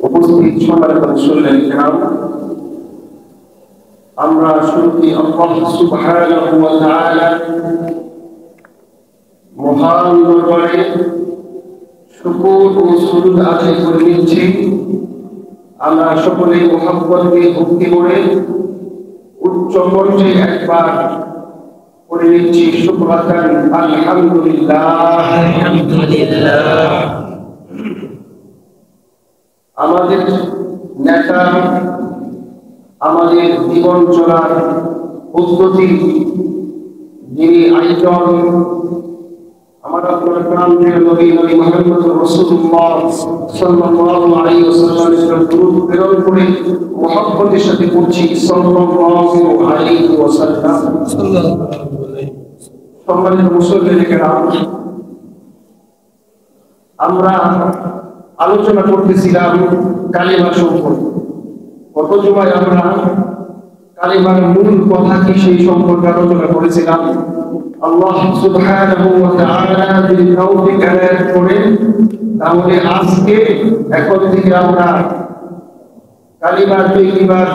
উপস্থিত সম্মানিত মুসল্লিন কিরাম, আমরা শুরুতে আল্লাহ সুবহানাহু ওয়া তাআলা মহান দরবারে শুকর ও সুজুদ আদায় করে নিচ্ছি। আমরা সকলে মুহাব্বত দিয়ে ভক্তি করে উচ্চ কণ্ঠে একবার করে নিচ্ছি শুকরাতান আলহামদুলিল্লাহ। আমাদের নেতা, আমাদের জীবন চলার পদ্ধতি, যিনি আয়োজন, আমার আপনার প্রাণপ্রিয় নবী মুহাম্মদ রাসূলুল্লাহ সাল্লাল্লাহু আলাইহি ওয়াসাল্লামের দরুদ প্রেরণ করে মুহাব্বতের সাথে পড়ছি সাল্লাল্লাহু আলাইহি ওয়াসাল্লাম। সম্মানিত মুসল্লিন কিরাম, আমরা আলোচনা করতেছিলাম কালিমা সম্পর্কে। গত জুমায় আমরা কালিমার মূল কথা কি সেই সম্পর্কে আলোচনা করেছিলাম। আল্লাহ সুবহানাহু ওয়া তাআলা যদি তৌফিক এনায়েত করেন, তাহলে আজকে এখন থেকে আমরা কালিমার তৈরিবার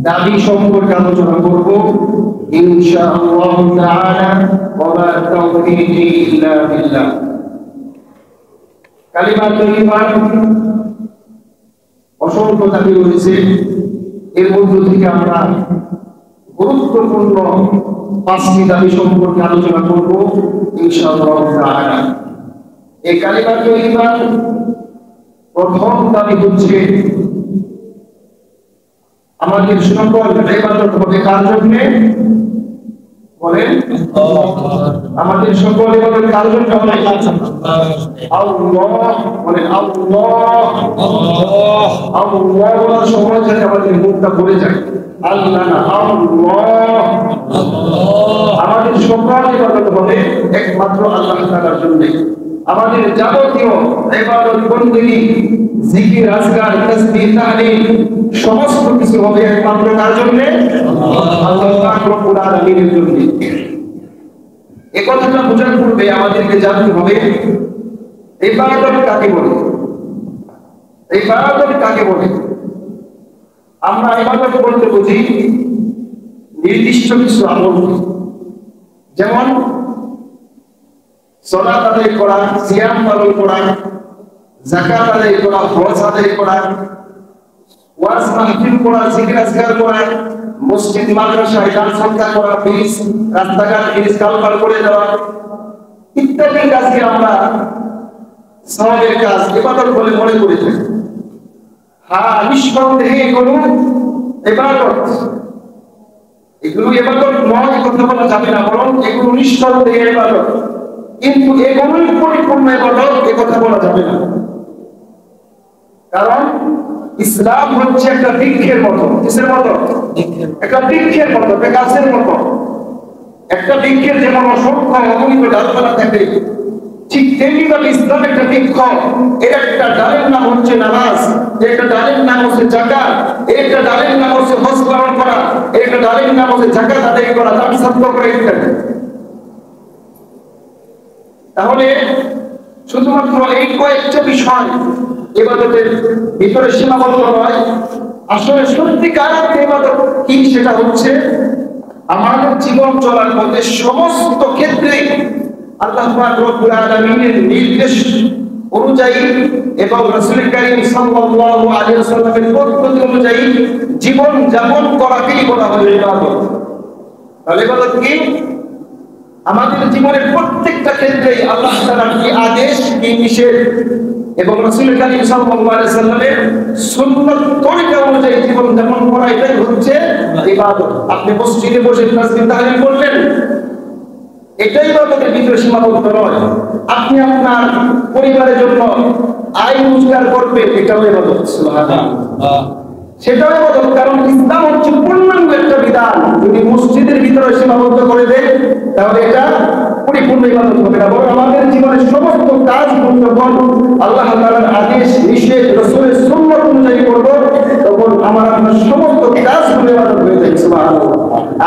দাবি সম্পর্কে আলোচনা করব ইনশাআল্লাহ তাআলা। ওয়া মা তাওফীকি ইল্লা বিল্লাহ। কালিমা তৈরিবার অসংখ্য দাবি রয়েছে, এর মধ্য থেকে আমরা গুরুত্বপূর্ণ 5টি দাবি সম্পর্কে আলোচনা করব ইনশাআল্লাহ তাআলা। এই কালিমা তৈরিবার প্রথম দাবি হচ্ছে আমাদের সকল ইবাদত হবে কার জন্য? বলেন, আমাদের সকল ইবাদত কার জন্য হবে? আল্লাহ। বলেন আল্লাহ। আল্লাহ বলার সময় যাতে আমাদের মুখটা ভরে যায়, আল্লাহ না, আল্লাহ। আমাদের সকল ইবাদত হবে একমাত্র আল্লাহ তাআলার জন্য। আমাদের যাবতীয় ইবাদত, বন্দেগী, জিকির, আজকার, তাসবিহ, তাহলিল সমস্ত কিছু হবে একমাত্র কার জন্য? আল্লাহ পাক রব্বুল আলামিনের জন্য। এই কথাটা বোঝার পূর্বে আমাদেরকে জানতে হবে ইবাদত কাকে বলে। ইবাদত কাকে বলে? আমরা ইবাদত বলতে বুঝি নির্দিষ্ট কিছু আমল, যেমন সালাত আদায় করা, সিয়াম পালন করা, যাকাত আদায় করা, হজ আদায় করা, ওয়াজ মাহফিল করা, জিকির আজকার করা, মসজিদ মাদ্রাসায় দান সদকা করা, ব্রিজ, রাস্তাঘাট, ব্রিজ কালভার্ট করে দেওয়া ইত্যাদি কাজকে আমরা সওয়াবের কাজ, ইবাদত বলে মনে করে থাকি। হ্যাঁ, নিঃসন্দেহে এগুলো ইবাদত। এগুলো ইবাদত নয় কথা বলা যাবে না, বরং এগুলো নিঃসন্দেহে ইবাদত। কিন্তু এগুলোই পরিপূর্ণ ইবাদত এ কথা বলা যাবে না, কারণ ইসলাম হচ্ছে একটা বৃক্ষের মতো। কিসের মতো? একটা বৃক্ষের মতো, একটা গাছের মতো। একটা বৃক্ষের যেমন অসংখ্য অগণিত ডালপালা থাকে, ঠিক তেমনিভাবে ইসলাম একটা বৃক্ষ। এর একটা ডালের নাম হচ্ছে নামাজ, এর একটা ডালের নাম হচ্ছে যাকাত, এর একটা ডালের নাম হচ্ছে হজ পালন করা, এর একটা ডালের নাম হচ্ছে যাকাত আদায় করা, দান সদকা করা ইত্যাদি। তাহলে শুধুমাত্র এই কয়েকটা বিষয় ইবাদতের ভিতরে সীমাবদ্ধ নয়। আসলে সত্যিকার ইবাদত কি, সেটা হচ্ছে আমাদের জীবন চলার পথে সমস্ত ক্ষেত্রে আল্লাহ পাক রব্বুল আলামিনের নির্দেশ অনুযায়ী এবং রাসূল কারীম সাল্লাল্লাহু আলাইহি ওয়াসাল্লামের পদ্ধতি অনুযায়ী জীবন যাপন করাকেই বলা হয় ইবাদত। তাহলে ইবাদত কি? আমাদের জীবনের প্রত্যেকটা ক্ষেত্রে আল্লাহ তাআলার কি আদেশ, কি নিষেধ এবং রাসূল কারীম সাল্লাল্লাহু আলাইহি ওয়াসাল্লামের সুন্নাত তরিকা অনুযায়ী জীবন যাপন করা, এটাই হচ্ছে ইবাদত। আপনি মসজিদে বসে তাসবিহ তাহলিল করলেন, এটাই ইবাদতের ভিতরে সীমাবদ্ধ নয়। আপনি আপনার পরিবারের জন্য আয় রোজগার করবেন, এটাও ইবাদত। সুবহানাল্লাহ, সেটাও ইবাদত, কারণ ইসলাম হচ্ছে পূর্ণাঙ্গ একটা বিধান। যদি মসজিদের ভিতরে সীমাবদ্ধ করে দেয়, তাহলে এটা পরিপূর্ণ ইবাদত হবে না, বরং আমাদের জীবনের সমস্ত কাজ যখন আল্লাহ তাআলার আদেশ, নিষেধ, রাসূলের সুন্নাত অনুযায়ী করব, তখন আমার আপনার সমস্ত কাজগুলো ইবাদত হয়ে যায়। সুবহানাল্লাহ।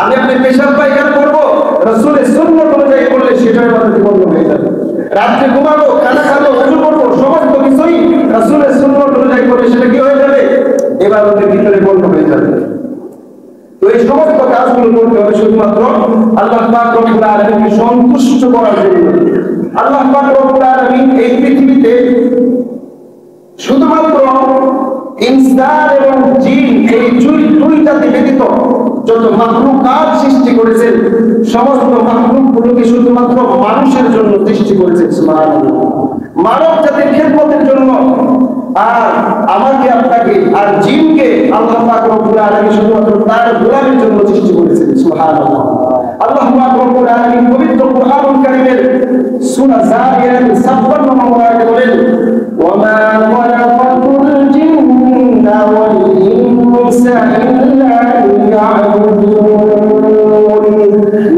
আপনি পেশাব পায়খানা করব, রাসূলের সুন্নাত অনুযায়ী করলে সেটা ইবাদতে পরিণত হয়ে যাবে। রাত্রে ঘুমাবো, খানা খাবো, ওযু করব, আল্লাহ পাক রব্বুল আলামিনকে সন্তুষ্ট করার জন্য। আল্লাহ পাক রব্বুল আলামিন এই পৃথিবীতে শুধুমাত্র ইনসান এবং জিন এই দুই জাতি ব্যতীত যত মাখলুকাত সৃষ্টি করেছেন, সমস্ত মাখলুকগুলোকে শুধুমাত্র মানুষের জন্য সৃষ্টি করেছেন। সুবহানাল্লাহ। মানব জাতির খেদমতের জন্য। আর আমাকে আপনাকে আর জিনকে আল্লাহ পাক রব্বুল আলামিন শুধুমাত্র তার গোলামের জন্য সৃষ্টি করেছেন। সুবহানাল্লাহ। আল্লাহ পাক রব্বুল আলামিন পবিত্র কুরআনুল কারীমের সূরা যারিয়াত 56 নম্বর আয়াতে বলেন, ওয়ামা খালাকাতুল জিন্না ওয়াল ইনসা ইল্লা লিয়াবুদুন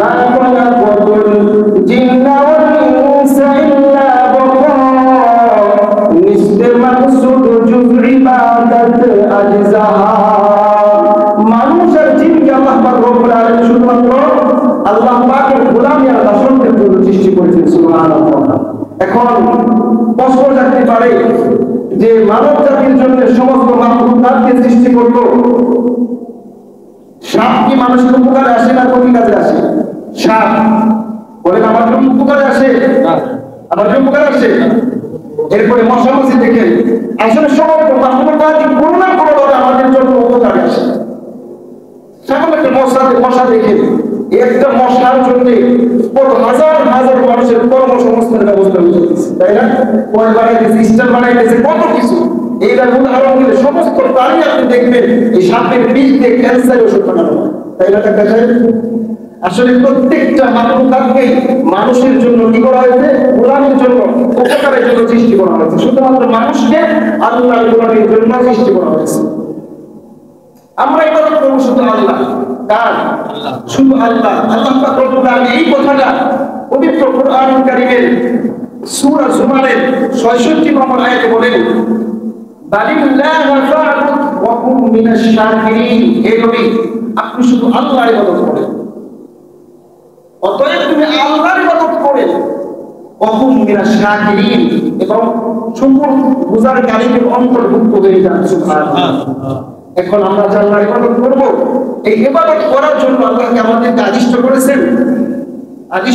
মা খালাকাতুল জিন্না ওয়াল ইনসা ইল্লা মানুষ আর জিনকে আল্লাহ পাক রব্বুল আলামিন শুধুমাত্র আল্লাহ পাকের গোলামি আর দাসত্বের জন্য সৃষ্টি করেছেন। সুবহানাল্লাহ। এখন প্রশ্ন জাগতে পারে যে মানব জাতির জন্য সমস্ত মাখলুকাতকে সৃষ্টি করলো, সাপ কি মানুষের উপকারে আসে না কোন কাজে আসে? সাপ বলেন আমাদের উপকারে আসে, আমাদের উপকারে আসে। এরপরে মশা মাছি দেখেন, আসলে সমস্ত মাখলুকাত কোনো না কোনোভাবে আমাদের জন্য উপকারে আসে। সামান্য একটা মশা দেখেন, একটা মশার জন্য হাজার হাজার মানুষের কর্মসংস্থানের ব্যবস্থা হয়েছে, তাই না? কয় বানাইতেছে, স্টার বানাইতেছে, কত কিছু। এইটার উদাহরণ দিলে সমস্ত প্রাণী আপনি দেখবেন এই সাপের বিষ দিয়ে ক্যান্সারের ওষুধ বানানো হয়, তাই না? দেখা যায় আসলে প্রত্যেকটা মাখলুকাতকে মানুষের জন্য কি করা হয়েছে? গোলামের জন্য, উপকারের জন্য সৃষ্টি করা হয়েছে। শুধুমাত্র মানুষকে আল্লাহর গোলামের জন্য সৃষ্টি করা হয়েছে। আমরা ইবাদত করব শুধু আল্লাহ। কার? শুধু আল্লাহ। আল্লাহ পাক রব্বুল আলামিন এই কথাটা পবিত্র কুরআনুল কারীমের সূরা জুমারের ৬৬ নম্বর আয়াতে বলেন, বালিল্লাহি ফা'বুদ ওয়া কুন মিনাশ শাকিরিন। হে নবী, আপনি শুধু আল্লাহর ইবাদত করেন, অতএব তুমি আল্লাহর ইবাদত করেন, ওয়া কুন মিনাশ শাকিরিন, এবং শুকর গুজারকারীদের অন্তর্ভুক্ত হয়ে যান। সুবহানাল্লাহ। এখন আমরা যে আল্লাহর ইবাদত করব, এই ইবাদত করার জন্য আল্লাহকে আমাদেরকে আদেশ করেছেন, আদেশ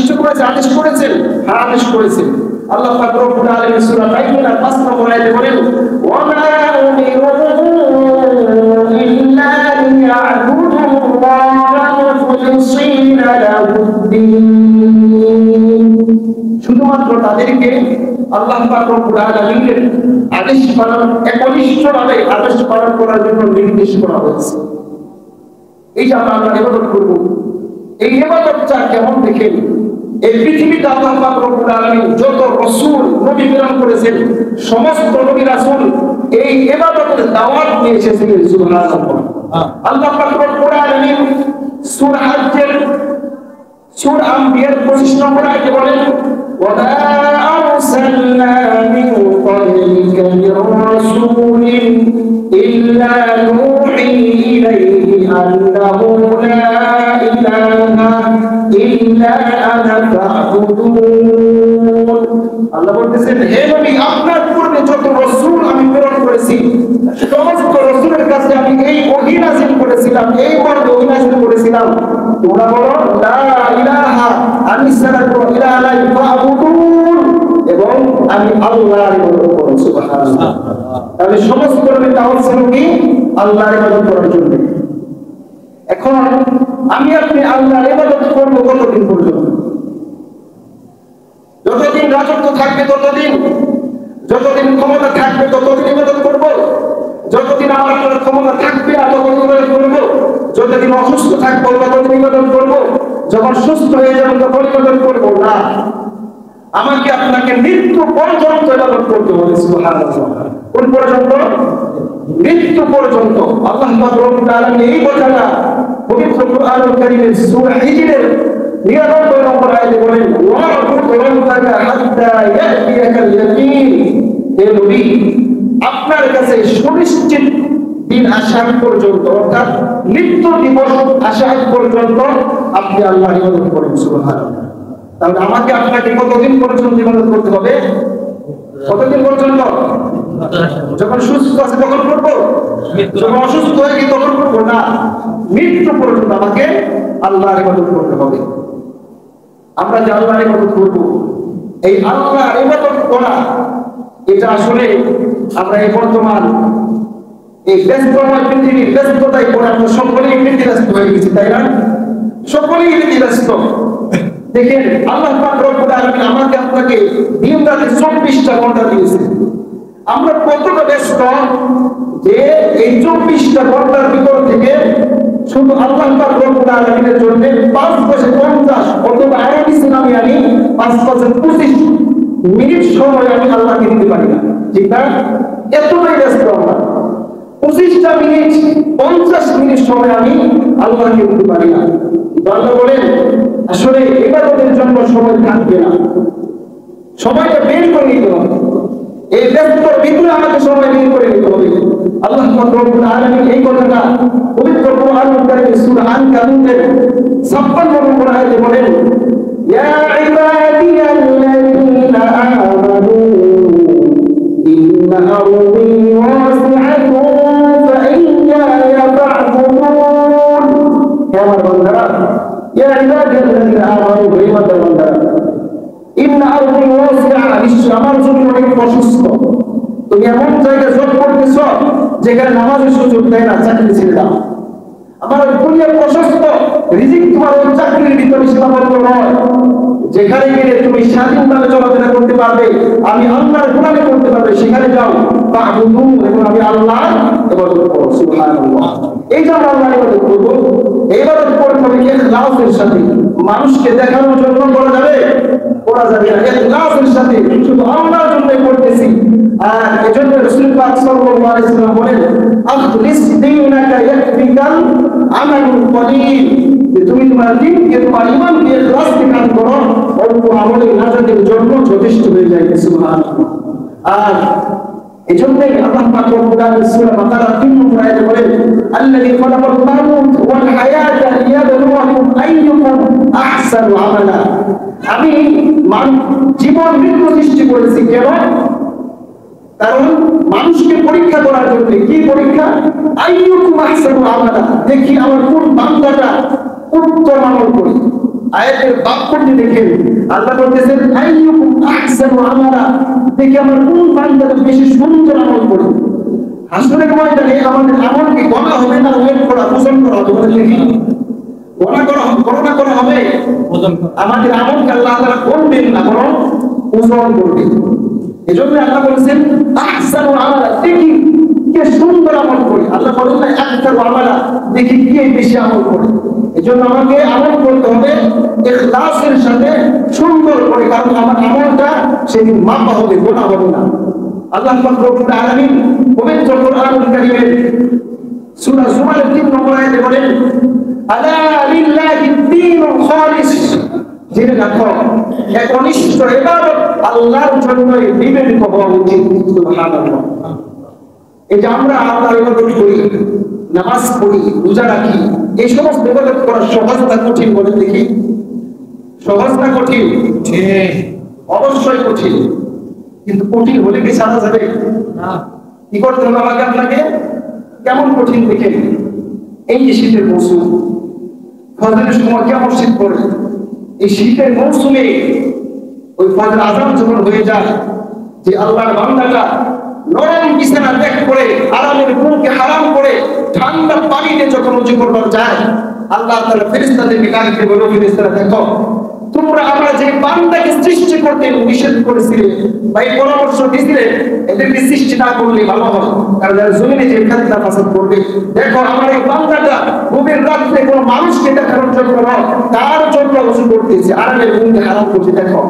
করেছেন, হ্যাঁ আদেশ করেছেন। আল্লাহ পাক রব্বুল আলামিন সূরা তাইয়্যিবার ৫ নম্বর আয়াতে বলেন, ওয়া মা উমিরু ইল্লা লিয়া'বুদুল্লাহা মুখলিসীনা লাহুদ-দ্বীন। শুধুমাত্র তাদেরকে আল্লাহ পাক রব্বুল আলামিনের আদেশ পালন, একনিষ্ঠভাবে আদেশ পালন করার জন্য নির্দেশ করা হয়েছে। এই যে আমরা আল্লাহর ইবাদত করব, এই ইবাদতটা কেমন দেখেন? এই পৃথিবীতে আল্লাহ পাক রব্বুল আলামিন যত রাসূল নবী প্রেরণ করেছেন, সমস্ত নবী রাসূল এই ইবাদতের দাওয়াত নিয়ে এসেছিলেন। সুবহানাল্লাহ। আল্লাহ পাক রব্বুল আলামিন সূরা হজ্জের সূরা আম্বিয়ার ২৫ নম্বর আয়াতে বলেন, ওয়া মা আরসালনা মিন ক্বাবলিকা মির রাসূলিন ইল্লা নূহি ইলাইহি আন্নাহু লা ইলাহা ইল্লা আনা ফা'বুদুন। আল্লাহ বলতেছেন, হে নবী, আপনার পূর্বে যত রাসূল আমি প্রেরণ করেছি, সমস্ত রাসূলের কাছে আমি এই ওহী নাযিল করেছিলাম, এই মর্মে ওহী নাযিল করেছিলাম, তোমরা বলো লা ইলাহা, আমি ছাড়া কোনো ইলাহ নাই, ফা'বুদুন, এবং আমি আল্লাহর ইবাদত করব। সুবহানাল্লাহ। তাহলে সমস্ত নবী দাওয়াত ছিল কি? আল্লাহর ইবাদত করার জন্য। এখন আমি আপনি আল্লাহর ইবাদত করব কতদিন পর্যন্ত? যতদিন রাজত্ব থাকবে ততদিন, যতদিন ক্ষমতা থাকবে ততদিন ইবাদত করব, যতদিন আমার ক্ষমতা থাকবে ততদিন ইবাদত করব, যতদিন অসুস্থ থাকবো ততদিন ইবাদত করব, যখন সুস্থ হয়ে যাবো তখন ইবাদত করব না। আমাকে আপনাকে মৃত্যু পর্যন্ত ইবাদত করতে হবে। সুবহানাল্লাহ। কোন পর্যন্ত? মৃত্যু পর্যন্ত। আল্লাহ পাক রব্বুল আলামিন এই কথাটা পবিত্র কুরআনুল কারীমের সূরা হিজরের ৯৯ নম্বর আয়াতে বলেন, ওয়া'বুদ রাব্বাকা হাত্তা ইয়াতিয়াকাল ইয়াকিন। হে নবী, আপনার কাছে সুনিশ্চিত দিন আসা পর্যন্ত, অর্থাৎ মৃত্যু দিবস আসা পর্যন্ত আপনি আল্লাহর ইবাদত করেন। সুবহানাল্লাহ। তাহলে আমাকে আপনাকে কতদিন পর্যন্ত ইবাদত করতে হবে? কতদিন পর্যন্ত? যখন সুস্থ আছে তখন করবো, যখন অসুস্থ হয়ে গিয়ে তখন করবো না, মৃত্যু পর্যন্ত আমাকে আল্লাহর ইবাদত করতে হবে। আমরা যে আল্লাহর ইবাদত করব, এই আল্লাহর ইবাদত করা এটা আসলে আমরা এই বর্তমান এই ব্যস্তময় পৃথিবীর ব্যস্ততায় পড়ে আমরা সকলেই ব্যস্ত হয়ে গেছি, তাই না? সকলেই ব্যস্ত। দেখেন আল্লাহ পাক রব্বুল আলামিন আমাকে আপনাকে দিন রাতে 24টা ঘন্টা দিয়েছে। আমরা কতটা ব্যস্ত যে এই 24টা ঘন্টার ভিতর থেকে শুধু আল্লাহ পাক রব্বুল আলামিনের জন্য 5/50 অথবা আরো বেশি নামে আমি 5/25 মিনিট সময় আমি আল্লাহকে দিতে পারি না, ঠিক না? এতটাই ব্যস্ত আমরা। 25টা মিনিট 50 মিনিট সময় আমি আল্লাহকে দিতে পারি না। আল্লাহ বলেন আসলে ইবাদতের জন্য সময় থাকবে না, সময়টা বের করে নিতে হবে। এই ব্যস্ততার ভিতরে আমাকে সময় বের করে নিতে হবে। আল্লাহ পাক রব্বুল আলামিন এই কথাটা পবিত্র কোরআনুল কারীম সূরা আন-কাবুতের 56 নম্বর আয়াতে বলেন, ইয়া ইবাদিয়াল্লাযীনা আমানু ইন্না আরদি ওয়াসি'আতুন ফাইয়্যায়া ফা'বুদুন। হে আমার বান্দারা, ইয়া ইবাদিয়াল্লাযীনা আমানু, হে আমার বান্দারা, ইন্না আরদি ওয়াসি'a, নিশ্চয় আমার জমিন অনেক প্রশস্ত। তুমি এমন জায়গায় জব করতেছ যেখানে নামাজের সুযোগ দেয় না, চাকরি ছেড়ে দাও। আমার দুনিয়া প্রশস্ত, রিজিক তোমার ওই চাকরির ভিতরে সীমাবদ্ধ নয়, যেখানে গেলে তুমি স্বাধীনভাবে চলাফেরা করতে পারবে, আমি আল্লাহর গুনাহ করতে পারবে, সেখানে যাও। ফা'বুদুন, এবং আমি আল্লাহর ইবাদত করব। সুবহানাল্লাহ। এই যে আমরা আল্লাহর ইবাদত করব, এই ইবাদত করতে হবে ইখলাসের সাথে। মানুষকে দেখানোর জন্য করা যাবে না, ইখলাসের সাথে শুধু আল্লাহর জন্য করতেছি। আর এজন্য রাসূল পাক সাল্লাল্লাহু আলাইহি ওয়াসাল্লাম বলেন, আখলিস দীনাকা ইয়াকফিকাল আমালুল কলিল, যে তুমি তোমার দ্বীনকে, তোমার ঈমানকে ইখলাস দিয়ে কাজ করো, অল্প আমলে নাজাতের জন্য যথেষ্ট হয়ে যায়। সুবহানাল্লাহ। আর এজন্যই আল্লাহ পাক রব্বুল আলামিন সূরা বাকারা 3 নম্বর আয়াতে বলেন, আল্লাযী খালাকাল মাউত ওয়াল হায়াতা লিয়াবলুয়াকুম আইয়ুকুম আহসানু আমালা। আমি জীবন মৃত্যু সৃষ্টি করেছি কেন? কারণ মানুষকে পরীক্ষা করার জন্য। কি পরীক্ষা? আইয়ুকুম আহসানু আমালা, দেখি আমার কোন বান্দাটা উত্তম আমল করে। আয়াতের বাক্যটি দেখেন, আল্লাহ বলতেছেন আইয়ুকুম আহসানু আমালা, দেখি আমার কোন বান্দাটা বেশি সুন্দর আমল করে। হাসরের ময়দানে আমাদের আমলকে গণা হবে না ওয়েট করা, ওজন করা হবে? দেখি গণনা করা হবে। আমাদের আমলকে আল্লাহ তাআলা করবেন না, বরং ওজন করবেন। এজন্য আল্লাহ বলেছেন আহসানু আমালা, দেখি কে সুন্দর আমল করে। আল্লাহ বলেন না আকসারু আমালা, দেখি কে বেশি আমল করে। এজন্য আমাকে আমল করতে হবে ইখলাসের সাথে, সুন্দর করে, কারণ আমার আমলটা সেদিন মাপা হবে, গোনা হবে না। আল্লাহ পাক রব্বুল আলামিন পবিত্র কোরআনুল কারীমের সূরা জুমারের 3 নম্বর আয়াতে বলেন, আলা লিল্লাহিদ দীনুল খালিস, জেনে রাখো একনিষ্ঠ ইবাদত আল্লাহর জন্যই নিবেদিত হওয়া উচিত। সুবহানাল্লাহ। এই যে আমরা আল্লাহর ইবাদত করি, নামাজ পড়ি, রোজা রাখি, এই সমস্ত ইবাদত করা সহজ না কঠিন? বলে দেখি, সহজ না কঠিন? ঠিক, অবশ্যই কঠিন। কিন্তু কঠিন হলে কি সারা যাবে না? কি করতে হবে আমাকে আপনাকে? কেমন কঠিন দেখেন। এই যে শীতের মৌসুম, ফজরের সময় কেমন শীত পড়ে। এই শীতের মৌসুমে ওই ফজর আযান যখন হয়ে যায়, যে আল্লাহর বান্দাটা নরম বিছানা ত্যাগ করে, আরামের ঘুমকে হারাম করে, ঠান্ডা পানিতে যখন ওযু করবার যায়, আল্লাহ তাআলা ফেরেশতাদেরকে ডাকতে বলে, ফেরেশতারা দেখো, তোমরা আমরা যে বান্দাকে সৃষ্টি করতে নিষেধ করেছিলে বা এই পরামর্শ দিয়েছিলে, এদেরকে সৃষ্টি না করলে ভালো হয়, কারণ যারা জমিনে যে খাদ্য ফাসাদ করবে। দেখো আমার এই বান্দাটা গভীর রাত্রে কোনো মানুষকে দেখানোর জন্য নয়, তার জন্য ওযু করতেছে, আরামের ঘুমকে হারাম করছে। দেখো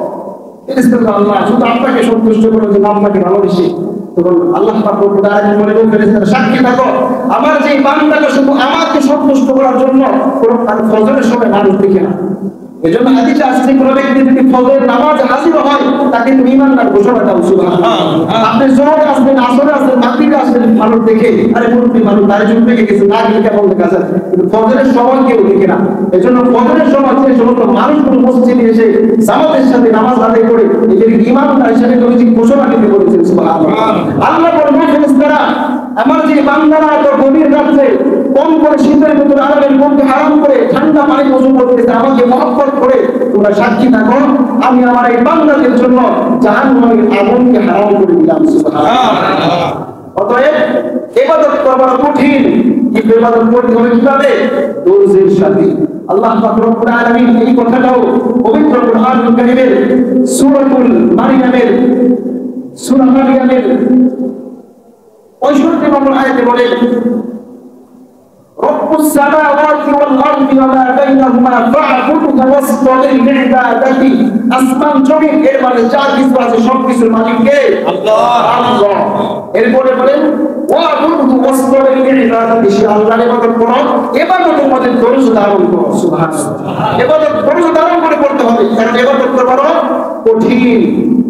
ফেরেশতারা আল্লাহ শুধু আপনাকে সন্তুষ্ট করার জন্য আপনাকে ভালোবেসে, তখন আল্লাহ পাক রব্বুল আলামিন বলে, ফেরেশতারা সাক্ষী থাকো, আমার যে বান্দাটা শুধু আমাকে সন্তুষ্ট করার জন্য ফজরের সময় মানুষ দেখে না। এজন্য হাদিসে আসছে, কোন ব্যক্তি যদি ফজরের নামাজ হাজির হয়, তাকে তুমি ঈমানদার ঘোষণা দাও। সুবহানাল্লাহ। আপনি জোহরে আসবেন, আসরে আসবেন, মাগরিবে আসবেন, মানুষ দেখে আরে মুরব্বি মানুষ দাঁড়িয়ে চুপ রেখে গেছে, না গেলে কেমন দেখা যায়, কিন্তু ফজরের সময় কেউ দেখে না। এজন্য ফজরের সময় যে সমস্ত মানুষগুলো মসজিদে এসে জামাতের সাথে নামাজ আদায় করে এদের ঈমানদার হিসেবে নবীজি ঘোষণা দিতে বলেছেন। সুবহানাল্লাহ। আল্লাহ বলেন, ফেরেশতারা আমার যে বান্দারা তো গভীর রাত্রে কম করে শীতের ভিতরে আরামের মনকে হারাম করে ঠান্ডা পানি ওযু করতেছে, আমাকে মহব্বত করে তোমরা সাক্ষী থাকো, আমি আমার এই বান্দাদের জন্য জাহান্নামের আগুনকে হারাম করে দিলাম। সুবহানাল্লাহ। অতএব ইবাদত করা কঠিন, কিন্তু ইবাদত করতে হবে কিভাবে? ধৈর্যের সাথে। আল্লাহ পাক রব্বুল আলামিন এই কথাটাও পবিত্র কুরআনুল কারীমের সূরাতুল মারিয়ামের 65 নম্বর আয়াতে বলেন, রব্বুস সামাওয়াতি ওয়াল আরদি ওয়া মা বাইনাহুমা ফা'বুদহু ওয়াসতাবির লি'ইবাদাতি। আসমান জমিন এর মানে যা কিছু আছে সবকিছুর মালিক কে? আল্লাহ। এরপরে বলেন ওয়া'বুদহু ওয়াসতাবির লি'ইবাদাতি, সে আল্লাহর ইবাদত করো, ইবাদতের মধ্যে ধৈর্য ধারণ করো। সুবহানাল্লাহ। ইবাদত ধৈর্য ধারণ করে করতে হবে, কারণ ইবাদত করা কঠিন,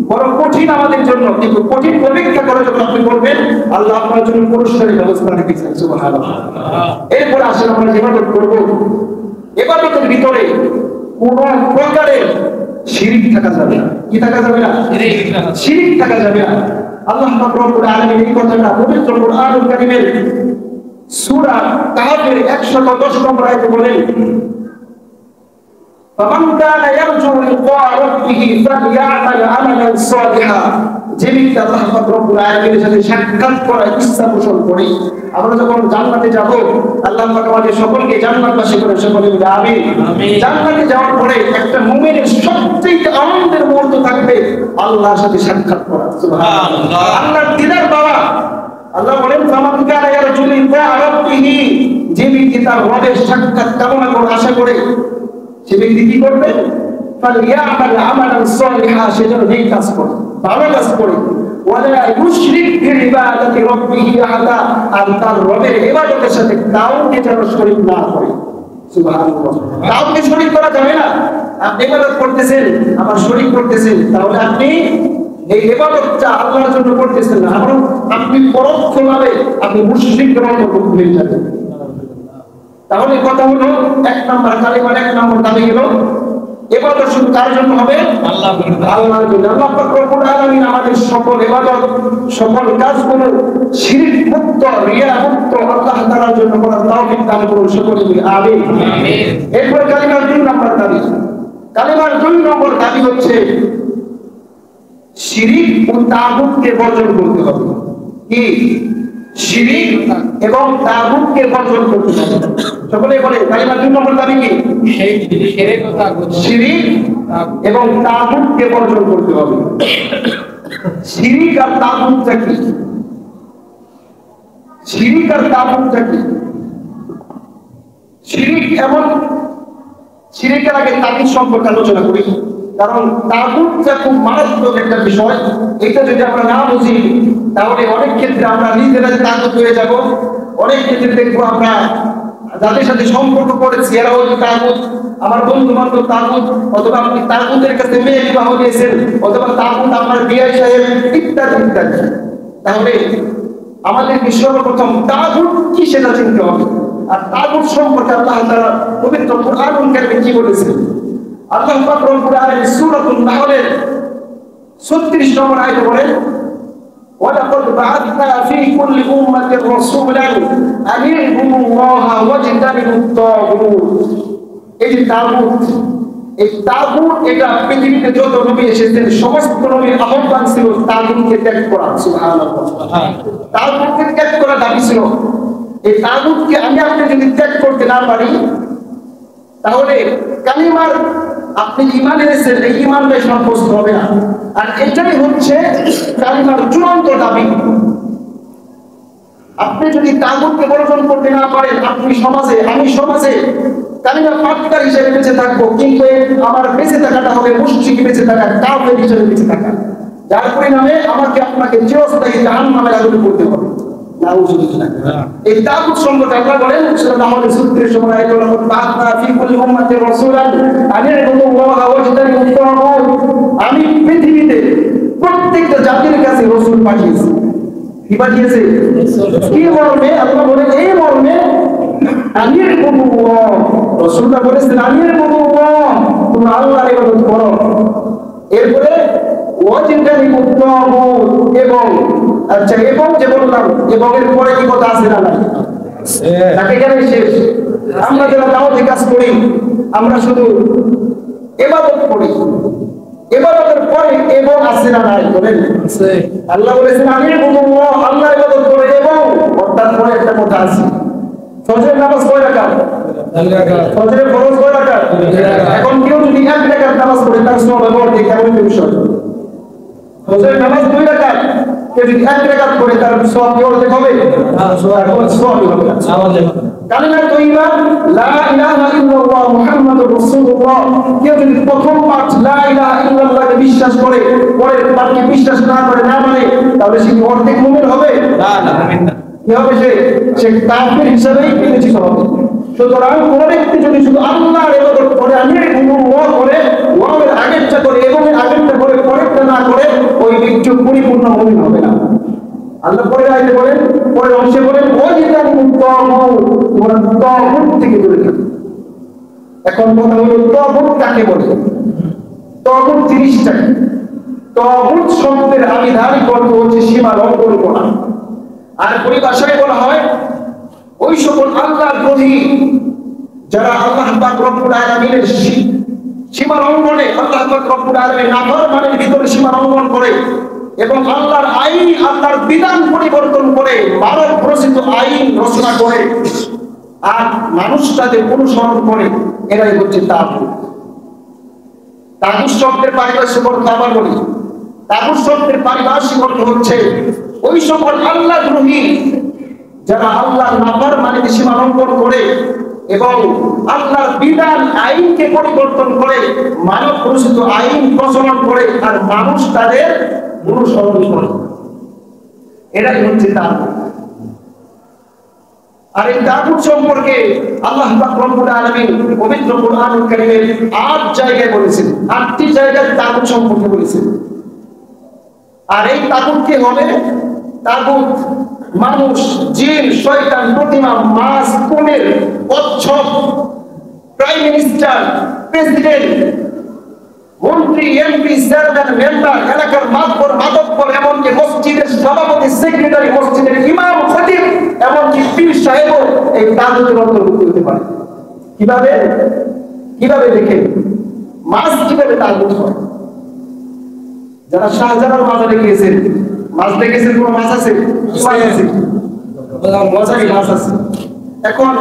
বড় কঠিন আমাদের জন্য, কিন্তু কঠিন অপেক্ষা করে যখন আপনি করবেন আল্লাহ আপনার জন্য পুরস্কারের ব্যবস্থা রেখেছেন। সুবহানাল্লাহ। এরপর আসলে আমরা ইবাদত করব, ইবাদতের ভিতরে কোন প্রকারের শিরক থাকা যাবে না। কি থাকা যাবে না? শিরক থাকা যাবে না। আল্লাহ পাক রব্বুল আলামিন এই কথাটা পবিত্র কুরআনুল কারীমের সূরা কাহফের 110 নম্বর আয়াতে বলেন, فمن كان يرجو لقاء ربه فليعمل عملا صالحا। যে ব্যক্তি আল্লাহ পাক রব্বুল আলামিনের সাথে সাক্ষাৎ করার ইচ্ছা পোষণ করে, আমরা যখন জান্নাতে যাব আল্লাহ পাক আমাদের সকলকে জান্নাতবাসী করে সকলে বলে আমিন। জান্নাতে যাওয়ার পরে একটা মুমিনের সবচেয়ে আনন্দের মুহূর্ত থাকবে আল্লাহর সাথে সাক্ষাৎ করা। সুবহানাল্লাহ। আল্লাহর দিদার পাওয়া। আল্লাহ বলেন ফামান কানা ইয়ারজু লিকাআ রাব্বিহি, যে ব্যক্তি তার রবের সাক্ষাৎ কামনা করে আশা করে, সে ব্যক্তি কি করবে? ফালিয়ামাল আমালান সালিহা, সে যেন নেক কাজ করে, ভালো কাজ করে, ওয়ালা ইউশরিক বিইবাদাতি রাব্বিহি আহাদা, আর তার রবের ইবাদতের সাথে কাউকে যেন শরীক না করে। সুবহানাল্লাহ। কাউকে শরীক করা যাবে না। আপনি ইবাদত করতেছেন, আবার শরীক করতেছেন, তাহলে আপনি এই ইবাদতটা আল্লাহর জন্য করতেছেন না, বরং আপনি পরোক্ষভাবে আপনি মুশরিকের মতো হয়ে যাবেন। তাহলে কথা হলো, এক নাম্বার কালিমার 1 নম্বর দাবি হলো ইবাদত শুধু কার জন্য হবে? আল্লাহর জন্য। আল্লাহ পাক রব্বুল আলামিন আমাদের সকল ইবাদত, সকল কাজগুলো শিরক মুক্ত, রিয়া মুক্ত আল্লাহ তাআলার জন্য করার তৌফিক দান করুন সকলে বলি আমিন। এরপর কালিমার 2 নম্বর দাবি। কালিমার 2 নম্বর দাবি হচ্ছে শিরক ও তাগুতকে বর্জন করতে হবে। কি? শিরক এবং তাগুতকে বর্জন করতে হবে। সকলে বলে কালিমার 2 নম্বর দাবি কি? শিরক এবং তাগুতকে বর্জন করতে হবে। শিরক আর তাগুতটা কি? শিরক আর তাগুতটা কি? শিরক এমন, শিরকের আগে তাগুত সম্পর্কে আলোচনা করি, কারণ তাগুতটা খুব মারাত্মক একটা বিষয়। এটা যদি আমরা না বুঝি তাহলে অনেক ক্ষেত্রে আমরা নিজেরা তাগুত হয়ে যাব। অনেক ক্ষেত্রে দেখবো আমরা যাদের সাথে সম্পর্ক করেছি এরাও তাগুত, আমার বন্ধু বান্ধব তাগুত, অথবা আপনি তাগুতের কাছে মেয়ে বিবাহ দিয়েছেন, অথবা তাগুত আপনার বিয়ে সাহেব, ইত্যাদি ইত্যাদি। তাহলে আমাদেরকে সর্বপ্রথম তাগুত কি সেটা চিনতে হবে। আর তাগুত সম্পর্কে আল্লাহ তাআলা পবিত্র কুরআনুল কারীমে কি বলেছেন? আল্লাহ পাক রব্বুল আলামিন সূরাতুন নাহলের 36 নম্বর আয়াতে বলেন, ওয়ালাকাদ বা'আথনা ফী কুল্লি উম্মাতির রাসূলান আন ই'বুদুল্লাহা ওয়াজতানিবুত তাগুত। এই যে তাগুত, এই তাগুত এটা পৃথিবীতে যত নবী এসেছেন সমস্ত নবীর আহ্বান ছিল তাগুতকে ত্যাগ করা। সুবহানাল্লাহ। তাগুতকে ত্যাগ করা দাবি ছিল। এই তাগুতকে আমি আপনি যদি ত্যাগ করতে না পারি তাহলে কালিমার আপনি ঈমান এনেছেন, এই ঈমানটাই সাব্যস্ত হবে না। আর এটাই হচ্ছে কালিমার চূড়ান্ত দাবি। আপনি যদি তাগুতকে বর্জন করতে না পারেন, আপনি সমাজে, আমি সমাজে কালিমা পাঠকার হিসেবে বেঁচে থাকবো, কিন্তু আমার বেঁচে থাকাটা হবে মুশরিক বেঁচে থাকা, কাফের হিসেবে বেঁচে থাকা, যার পরিণামে আমাকে আপনাকে চিরস্থায়ী জাহান্নামের আগুনে পড়তে হবে। এই তাগুত সম্পর্কে আল্লাহ বলেন সূরা নাহলের 36 নম্বর আয়াতে, ওয়ালাকাদ বা'আথনা ফী কুল্লি উম্মাতির রাসূলান আন ই'বুদুল্লাহা ওয়াজতানিবুত তাগুত। আমি পৃথিবীতে প্রত্যেকটা জাতির কাছে রাসূল পাঠিয়েছি। কি পাঠিয়েছে? কি মর্মে? আল্লাহ বলেন এই মর্মে, আন ই'বুদুল্লাহ, রাসূলরা বলেছেন আন ই'বুদুল্লাহ, তোমরা আল্লাহর ইবাদত করো। এরপরে ওয়াজতানিবুত তাগুত, এবং আচ্ছা, এবং যে বললাম, এবং এর পরে কি কথা আছে না নাই? তাকে এখানে শেষ। আমরা যারা দাওয়াতি কাজ করি, আমরা শুধু ইবাদত করি, ইবাদতের পরে এবং আছে না নাই? বলেন আছে। আল্লাহ বলেছেন আমি আল্লাহ ইবাদত করে, এবং অর্থাৎ পরে একটা কথা আছে। ফজরের নামাজ কয় রাকাত? 2 রাকাত। ফজরের ফরজ কয় রাকাত? 2 রাকাত। এখন কেউ যদি 1 রাকাত নামাজ পড়ে তার সওয়াব হবে কেমন বিষয়? ফজরের নামাজ 2 রাকাত, কেউ যদি 1 রাকাত পড়ে তার সওয়াব কি হবে? সওয়াব হবে না। কালিমা তাইয়্যিবা লা ইলাহা ইল্লাল্লাহ মুহাম্মাদুর রাসূলুল্লাহ, কেউ যদি প্রথম পাঠ লা ইলাহা ইল্লাল্লাহকে বিশ্বাস করে, পরের পাঠকে বিশ্বাস না করে, না মানে, তাহলে সে কি অর্ধেক মুমিন হবে? না, না। কি হবে? সে কাফির হিসেবেই বিবেচিত হবে। সুতরাং কোন ব্যক্তি যদি শুধু আল্লাহর ইবাদত করে, আল্লাহ করে, ওয়াওয়ের আগেরটা করে এবং এর আগেরটা করে, পরেরটা না করে, ওই ব্যক্তি পরিপূর্ণ মুমিন হবে না। আল্লাহ পরে আয়াতে বলেন, পরের অংশে বলেন ওয়াজিদান মুতাওয়াউ, তোমরা তাগুত থেকে দূরে থাকো। এখন কথা হলো তাগুত কাকে বলে? তাগুত 30টা। তাগুত শব্দের আবিধানিক অর্থ হচ্ছে সীমা লঙ্ঘন করা। আর পরিভাষায় বলা হয় ওই সকল আল্লাহর বিরোধী যারা আল্লাহ পাক রব্বুল আলামিনের সীমা লঙ্ঘনে, আল্লাহ পাক রব্বুল আলামিনের নাফরমানের ভিতরে সীমা লঙ্ঘন করে এবং আল্লাহর আইন, আল্লাহর বিধান পরিবর্তন করে, মানব রচিত আইন রচনা করে আর মানুষ তাদের অনুসরণ করে, এরাই হচ্ছে তাগুত। তাগুত শব্দের পারিভাষিক অর্থ আবার বলি, তাগুত শব্দের পারিভাষিক অর্থ হচ্ছে ওই সকল আল্লাহ দ্রোহী যারা আল্লাহর নাফরমানিতে সীমা লঙ্ঘন করে এবং আল্লাহর বিধান আইনকে পরিবর্তন করে, মানব রচিত আইন প্রচলন করে আর মানুষ তাদের অনুসরণ করে, এরাই হচ্ছে তাগুত। আর এই তাগুত সম্পর্কে আল্লাহ পাক রব্বুল আলামিন পবিত্র কোরআনুল কারীমের 8 জায়গায় বলেছেন, 8টি জায়গায় তাগুত সম্পর্কে বলেছেন। আর এই তাগুত কে হবে? তাগুত মানুষ, জিন, শয়তান, প্রতিমা, মাছ, কুমির, কচ্ছপ, প্রাইম মিনিস্টার, প্রেসিডেন্ট, মন্ত্রী, এমপি, চেয়ারম্যান, মেম্বার, এলাকার মাতবর, মাতব্বর, এমনকি মসজিদের সভাপতি, সেক্রেটারি, মসজিদের ইমাম, খতিব, এমনকি পীর সাহেবও এই তাগুতের অন্তর্ভুক্ত হতে পারে। কিভাবে? কিভাবে দেখেন মাছ কিভাবে তাগুত হয়? যারা শাহজালাল মাজারে গিয়েছেন, মাছ দেখেছেন? কোন মাছ আছে? মাছ আছে, বাজারি মাছ আছে। এখন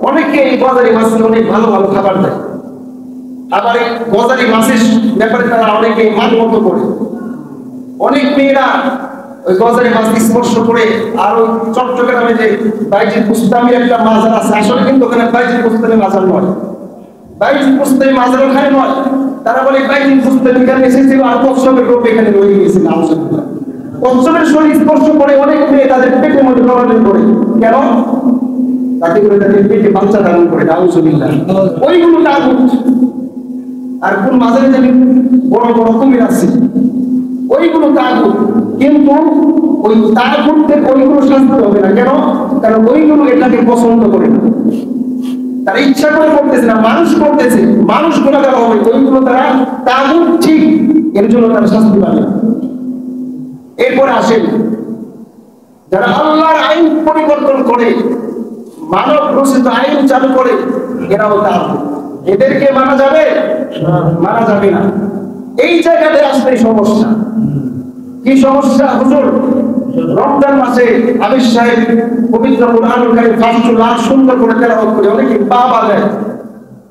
অনেকে এই বাজারি মাছকে অনেক ভালো ভালো খাবার দেয়, আবার এই বাজারি মাছের ব্যাপারে তারা অনেকে মান মতো করে। অনেক মেয়েরা ওই বাজারি মাছ স্পর্শ করে, আর ওই চট্টগ্রামে যে বাইজিদ বুস্তামি একটা মাজার আছে, আসলে কিন্তু ওখানে বাইজিদ বুস্তামি মাজার নয়, বাইজিদ বুস্তামি মাজার ওখানে নয়। তারা বলে বাইজিদ বুস্তামি এখানে এসেছিল আর কচ্ছপের রূপে এখানে রয়ে গিয়েছিল। কচ্ছপের শরীর স্পর্শ করে অনেক মেয়ে তাদের পেটের মধ্যে প্রবলেম করে। কেন? তাতে করে তাদের পেটে বাচ্চা ধারণ করে। নাউজুবিল্লাহ। ওইগুলো তাগুত। আর কোন মাজারে যে বড় বড় কুমির আছে, ওইগুলো তাগুত। কিন্তু ওই তাগুতদের ওইগুলো শাস্তি হবে না। কেন? কারণ ওইগুলো এটাকে পছন্দ করে না, তারা ইচ্ছা করে করতেছে না, মানুষ করতেছে, মানুষ গুণাগার হবে, ওইগুলো তারা তাগুত ঠিক, এর জন্য তারা শাস্তি পাবে না। এরপরে আসেন যারা আল্লাহর আইন পরিবর্তন করে, মানব রচিত আইন চালু করে, এরাও তাগুত। এদেরকে মানা যাবে? মানা যাবে না। এই জায়গাতে আসলে সমস্যা। কি সমস্যা হুজুর? রমজান মাসে আমির সাহেব পবিত্র কোরআনুল কারীম 500 লাখ সুন্দর করে তেলাওয়াত করে, অনেকে বাবা দেয়,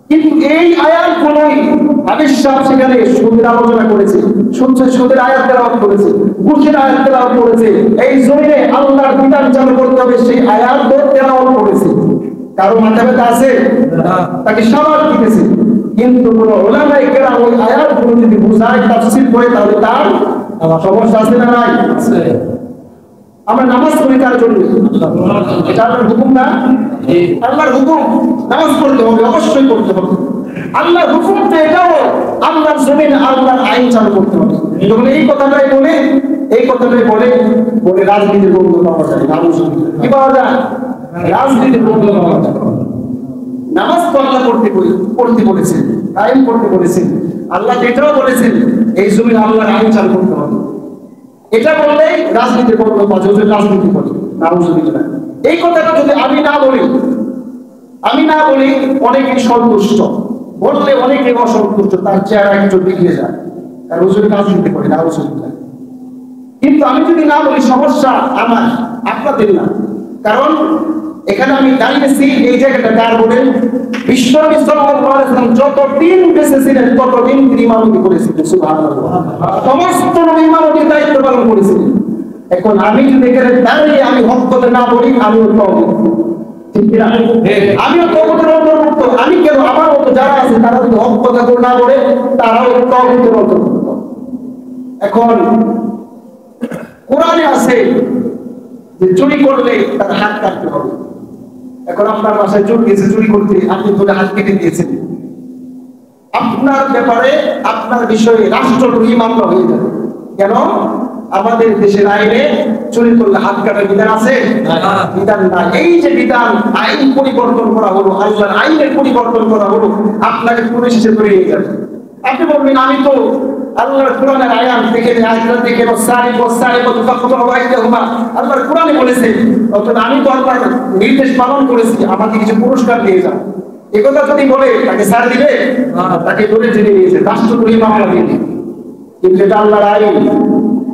কিন্তু এই আয়াতগুলোই আমির সাহেব সেখানে সুদের আলোচনা করেছে, সুদের আয়াত তেলাওয়াত করেছে, ঘুষের আয়াত তেলাওয়াত করেছে, এই জমিনে আল্লাহর বিধান চালু করতে হবে সেই আয়াত তেলাওয়াত করেছে। কারো মাথা ব্যথা আছে? তাকে সাবাস দিতেছে। কিন্তু কোন উলামায়ে কেরাম ওই আয়াতগুলো যদি বুঝায়, তাফসীর করে, তাহলে তার সমস্যা আছে না নাই? আছে। আমরা নামাজ পড়ি তার জন্য, এটা আল্লাহর হুকুম না? আল্লাহর হুকুম, নামাজ পড়তে হবে, অবশ্যই করতে হবে। আল্লাহর হুকুম তো এটাও, আল্লাহর জমিনে আল্লাহর আইন চালু করতে হবে। যখন এই কথাটাই বলে, এই কথাটাই বলে রাজনীতির বন্ধু পাওয়া যায়। কি পাওয়া যায়? রাজনীতির বন্ধু পাওয়া যায়। নামাজ তো আল্লাহ পড়তে বলেছেন, আইন করতে বলেছেন। আল্লাহ এটাও বলেছেন এই জমিনে আল্লাহর আইন চালু করতে হবে। এটা বললেই রাজনীতি করলো বা যদি রাজনীতি করি নাউজুবিল্লাহ। এই কথাটা যদি আমি না বলি অনেকে সন্তুষ্ট, বললে অনেকে অসন্তুষ্ট, তার চেহারা একটু বিগড়ে যায়, কারণ হুজুর রাজনীতি করি নাউজুবিল্লাহ। কিন্তু আমি যদি না বলি সমস্যা আমার, আপনাদের না। কারণ এখানে আমি দাঁড়িয়েছি, এই জায়গাটা কার বলেন? বিশ্বনবী সাল্লাল্লাহু আলাইহি ওয়াসাল্লাম যতদিন বেঁচে ছিলেন ততদিন তিনি ইমামতি করেছিলেন। সুবহানাল্লাহ। সমস্ত নবী ইমামতির দায়িত্ব পালন করেছিলেন। এখন আমি যদি এখানে দাঁড়িয়ে আমি হক কথা না বলি, আমিও তওবা, ঠিক কিনা? আমিও তওবাতের অন্তর্ভুক্ত। আমি কেন, আমার মতো যারা আছে তারা যদি হক কথা না বলে তারাও তওবাতের অন্তর্ভুক্ত। এখন কোরআনে আছে যে চুরি করলে তার হাত কাটতে হবে। এখন আপনার বাসায় চোর গেছে চুরি করতে, আপনি ধরে হাত কেটে দিয়েছেন, আপনার ব্যাপারে আপনার বিষয়ে রাষ্ট্রদ্রোহী মামলা হয়ে যাবে। কেন? আমাদের দেশের আইনে চুরি করলে হাত কাটার বিধান আছে? বিধান নাই। এই যে বিধান, আইন পরিবর্তন করা হলো, আল্লাহর আইনের পরিবর্তন করা হলো, আপনাকে পুলিশ এসে ধরে নিয়ে যাবে। আপনি বলবেন আমি তো আল্লাহর কোরআনের আয়াত দেখে আয়াতটা দেখে আল্লাহর কোরআনে বলেছে, অর্থাৎ আমি তো আল্লাহর নির্দেশ পালন করেছি, আমাকে কিছু পুরস্কার দিয়ে যাও। একথা যদি বলে তাকে ছাড় দিবে? তাকে ধরে জেনে নিয়েছে, রাষ্ট্রদ্রোহী মামলা দিয়ে দিবে। কিন্তু এটা আল্লাহর আইন।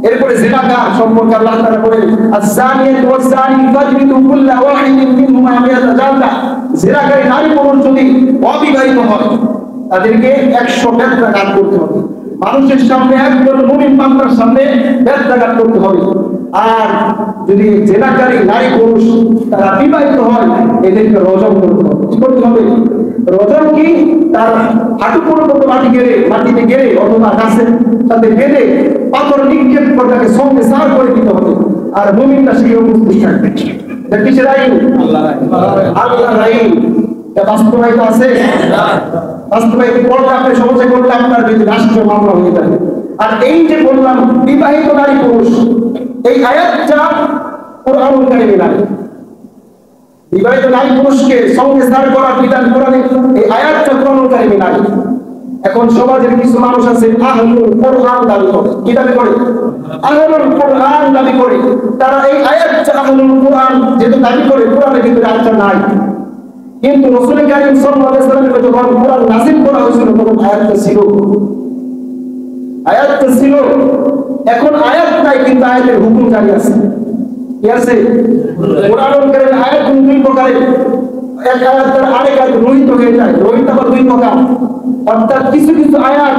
এরপরে জিনাকার সম্পর্কে আল্লাহ তাআলা বলেন, আয-যানিয়াতু ওয়াজ-যানি ফাজলিদু কুল্লা ওয়াহিদিন মিনহুমা মিয়াতা জালদা। জিনাকারী নারী পুরুষ যদি অবিবাহিত হয় তাদেরকে 100 বেত্রাঘাত করতে হবে। মানুষের সামনে, একজন মুমিন বান্দার সামনে বেত্রাঘাত করতে হবে। আর যদি জিনাকারী নারী পুরুষ তারা বিবাহিত হয়, এদেরকে রজম করতে হবে। কি করতে হবে? রজম কি? তার হাঁটু পর্যন্ত মাটিতে গেড়ে অথবা গাছের সাথে বেঁধে পাথর নিক্ষেপ করে তাকে সঙ্গে সার করে দিতে হবে। আর মুমিনটা সেই উপস্থিত থাকবে। এটা কিসের আইন? আল্লাহর আইন। এটা বাস্তবায়িত আছে? বাস্তবায়িত করলে আপনি সহজে করলে আপনার বিরুদ্ধে রাষ্ট্রীয় মামলা হয়ে যাবে। আর এই যে বললাম বিবাহিত নারী পুরুষ, এই আয়াতটা কোরআনুল কারীমে নাই। বিবাহিত নারী পুরুষকে সঙ্গে সার করার বিধান কোরআনে, এই আয়াতটা কোরআনুল কারীমে নাই। এখন সমাজের কিছু মানুষ আছে আহলুল কোরআন দাবি করে। কি দাবি করে? আহলুল কোরআন দাবি করে। তারা এই আয়াতটা আহলুল কোরআন যেহেতু দাবি করে, কোরআনের ভিতরে আয়াতটা নাই। কিন্তু রাসূল কারীম সাল্লাল্লাহু আলাইহি ওয়াসাল্লামের যখন কোরআন নাযিল করা হয়েছিল তখন আয়াতটা ছিল। এখন আয়াত নাই, কিন্তু আয়াতের হুকুম জারি আছে। কি আছে? কোরআনুল কারীমের আয়াত দুই প্রকারের। এক আয়াত দ্বারা আরেক আয়াত রহিত হয়ে যায়। রহিত আবার দুই প্রকার। অর্থাৎ কিছু কিছু আয়াত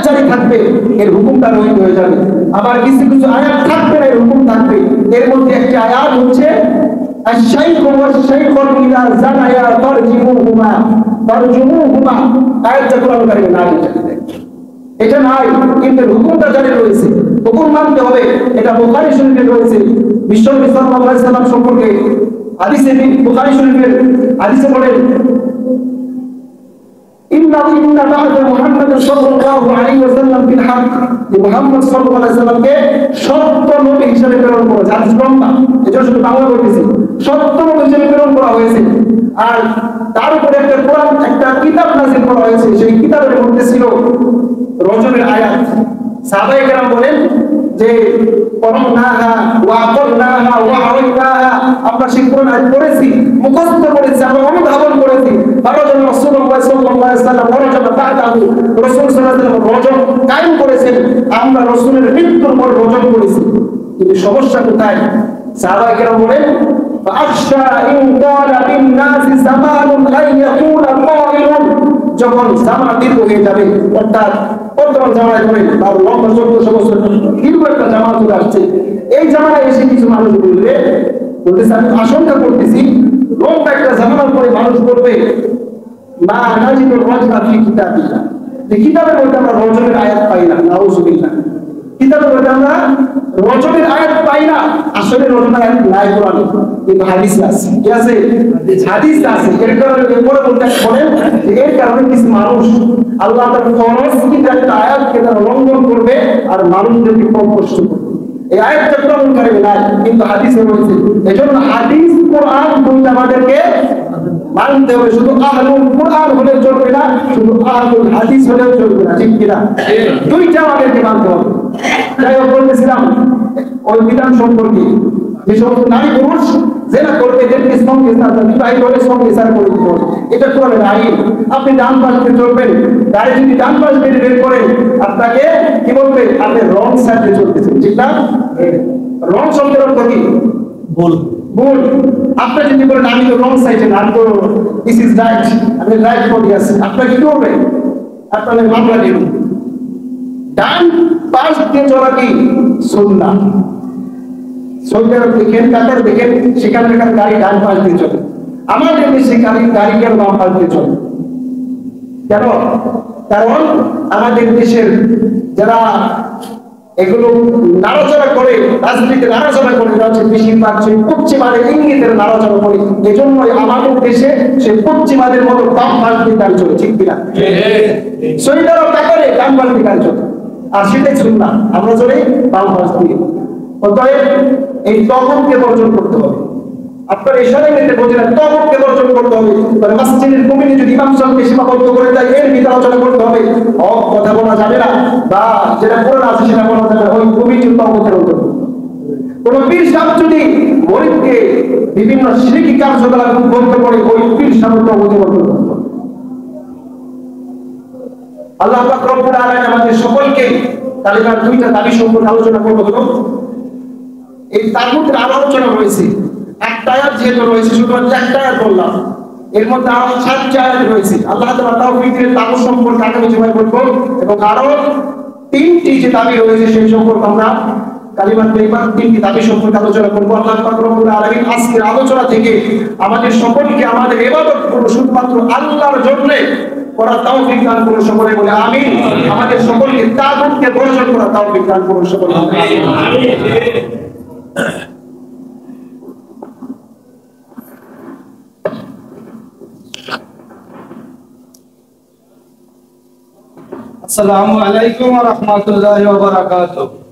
জারি থাকবে, এর হুকুমটা রহিত হয়ে যাবে। আবার কিছু কিছু আয়াত থাকবে না, এর হুকুম থাকবে। এর মধ্যে একটি আয়াত হচ্ছে আশ-শাইখু ওয়াশ-শাইখাতু ইযা জানায়া ফারজুমুহুমা। আয়াতটা কোরআনুল কারীমে নাই। এটা নাই, কিন্তু হুকুমটা জারি রয়েছে, হুকুম মানতে হবে। এটা বুখারী শরীফে রয়েছে। বিশ্বনবী সাল্লাল্লাহু আলাইহি ওয়াসাল্লাম সম্পর্কে হাদিসে বুখারী শরীফের হাদিসে বলেন, ইন্না বা'দা মুহাম্মাদ সাল্লাল্লাহু আলাইহি ওয়াসাল্লাম বিল হক। মুহাম্মদ সাল্লাল্লাহু আলাইহি ওয়াসাল্লামকে সত্য নবী হিসেবে প্রেরণ করা হয়েছে। হাদিস লম্বা, এটা শুধু বাংলা বলতেছি। সত্য নবী হিসেবে প্রেরণ করা হয়েছে। আর তার উপরে একটা কোরআন, একটা কিতাব নাযিল করা হয়েছে। সেই কিতাবের মধ্যে ছিল রজমের আয়াত। সাহাবায়ে কেরাম বলেন যে পড়নাহা ওয়া আকালনাহা ওয়া আওয়াইনাহা, আমরা সেই কোরআন আয়াত পড়েছি, মুখস্থ করেছি, আমরা অনুধাবন করেছি। ফারাজান রাসূলুল্লাহ সাল্লাল্লাহু আলাইহি ওয়াসাল্লাম ওয়ারাজানা বা'দাহু, রাসূল সাল্লাল্লাহু আলাইহি ওয়াসাল্লাম রজম কায়েম করেছেন। আমরা রাসূলের মৃত্যুর পর রজম করেছি। কিন্তু সমস্যা কোথায়? সাহাবায়ে কেরাম বলেন ফাআখশা ইন ক্বালা বিন নাসি জামানুন আন ইয়াকুলা কাইলুন, যখন জামানা দীর্ঘ হয়ে যাবে, অর্থাৎ বর্তমান জামানায় ধরে তার লম্বা 1400 বছর দীর্ঘ একটা জামানা চলে আসছে, এই জামানায় এসে কিছু মানুষ বলতেছে আমি আশঙ্কা করতেছি লম্বা একটা জামানার পরে মানুষ বলবে মা নাজিদুর রাজমা ফি কিতাবিল্লাহ, যে কিতাবের মধ্যে আমরা রজমের আয়াত পাই না। নাউযুবিল্লাহ। কিতাবের মধ্যে আমরা রজমের আয়াত পাই না। আসলে রজমের আয়াত নাই কোরআনে, কিন্তু হাদিসে আছে। কি আছে? হাদিস আছে। এর কারণে পরে বলতে বলেন যে এর কারণে কিছু মানুষ আল্লাহ তাআলার ফরজ কিতাবের আয়াতকে তারা লঙ্ঘন করবে আর মানুষদেরকে কম কষ্ট করবে। এই আয়াতটা কোরআনুল কারীমে নাই, কিন্তু হাদিসে রয়েছে। এজন্য হাদিস কোরআন দুইটা আমাদেরকে মানতে হবে। শুধু আহলুল কোরআন হলে চলবে না, শুধু আহলুল হাদিস হলেও চলবে না। ঠিক কিনা? দুইটা আমাদেরকে মানতে হবে। যাই হোক বলতেছিলাম, ওই বিধান সম্পর্কে যে সমস্ত নারী পুরুষ জেনা করবে এদেরকে সঙ্গে সাথে বিবাহিত হলে সঙ্গে সাথে করে দিতে হবে। এটা কোরআনের আইন। আপনি ডান পাশ দিয়ে চলবেন, গাড়ি যদি ডান পাশ দিয়ে বের করেন আপনাকে কি বলবে, আপনি রং সাইডে চলতেছেন, ঠিক না? রং শব্দের অর্থ কি? ভুল। ভুল। আপনি যদি বলেন আমি তো রং সাইডে না, আমি তো দিস ইজ রাইট, আমি রাইট পথে আছি, আপনাকে কি করবে? আপনাদের মামলা দেবেন। ডান পাশ দিয়ে চলা কি সুন্নাহ। সৌদি আরব দেখেন, কাতার দেখেন, সেখানকার গাড়ি ডান পাশ দিয়ে চলে। আমাদের দেশে গাড়ি কেন বাম পাশ দিয়ে চলে? কেন? কারণ আমাদের দেশের যারা এগুলো নাড়াচাড়া করে, রাজনীতিতে নাড়াচাড়া করে, হচ্ছে বেশিরভাগ সেই পশ্চিমাদের ইঙ্গিতের নাড়াচাড়া করে। এই জন্যই আমাদের দেশে সেই পশ্চিমাদের মতো বাম পাশ দিয়ে গাড়ি চলে, ঠিক কিনা? সৌদি আরব কাতারে ডান পাশ দিয়ে গাড়ি চলে, আর সেটাই সুন্নাহ। আমরা চলে বাম পাশ দিয়ে। অতএব এই তওয়াক্কুলকে বর্জন করতে হবে। আপনার ইশারায় নিতে বোঝেন, তওয়াক্কুলকে বর্জন করতে হবে। মানে মসজিদের কমিটি যদি ইমাম সাহেবকে সীমাবদ্ধ করে দেয়, এর ভিতরে আলোচনা করতে হবে। কথা বলা যাবে না, বা যেটা কোরআন আছে সেটা বলা যাবে না, ওই কমিটির তওয়াক্কুলের অন্তর্ভুক্ত। কোন পীর সাহেব যদি গরিবকে বিভিন্ন শিরকি কার্যকলাপ বলতে পারে, ওই পীর সাহেবের তওয়াক্কুলের অন্তর্ভুক্ত। আল্লাহ পাক রব্বুল আলামিন আমাদের সকলকে কালিমার দুইটা দাবি সম্পর্কে আলোচনা করব। হলো এই তাগুতের আলোচনা রয়েছে, একটা আয়াত যেহেতু রয়েছে, শুধুমাত্র একটা আয়াত বললাম, এর মধ্যে আরো 7টি আয়াত রয়েছে। আল্লাহ তাআলা তাওহীদ এর তাগুত সম্পর্কে আগামী জুমায় বলবো, এবং আরো 3টি যে দাবি রয়েছে সেই সম্পর্কে আমরা কালিমার তৈবার 3টি দাবি সম্পর্কে আলোচনা করব। আল্লাহ পাক রব্বুল আলামিন আজকের আলোচনা থেকে আমাদের সকলকে আমাদের ইবাদত করব শুধুমাত্র আল্লাহর জন্য করার তৌফিক দান করুন সকলে বলে আমিন। আমাদের সকলকে তাগুতকে বর্জন করার তৌফিক দান করুন সকলে আমিন। আসসালামু আলাইকুম ওয়া রাহমাতুল্লাহি ওয়া বারাকাতুহু।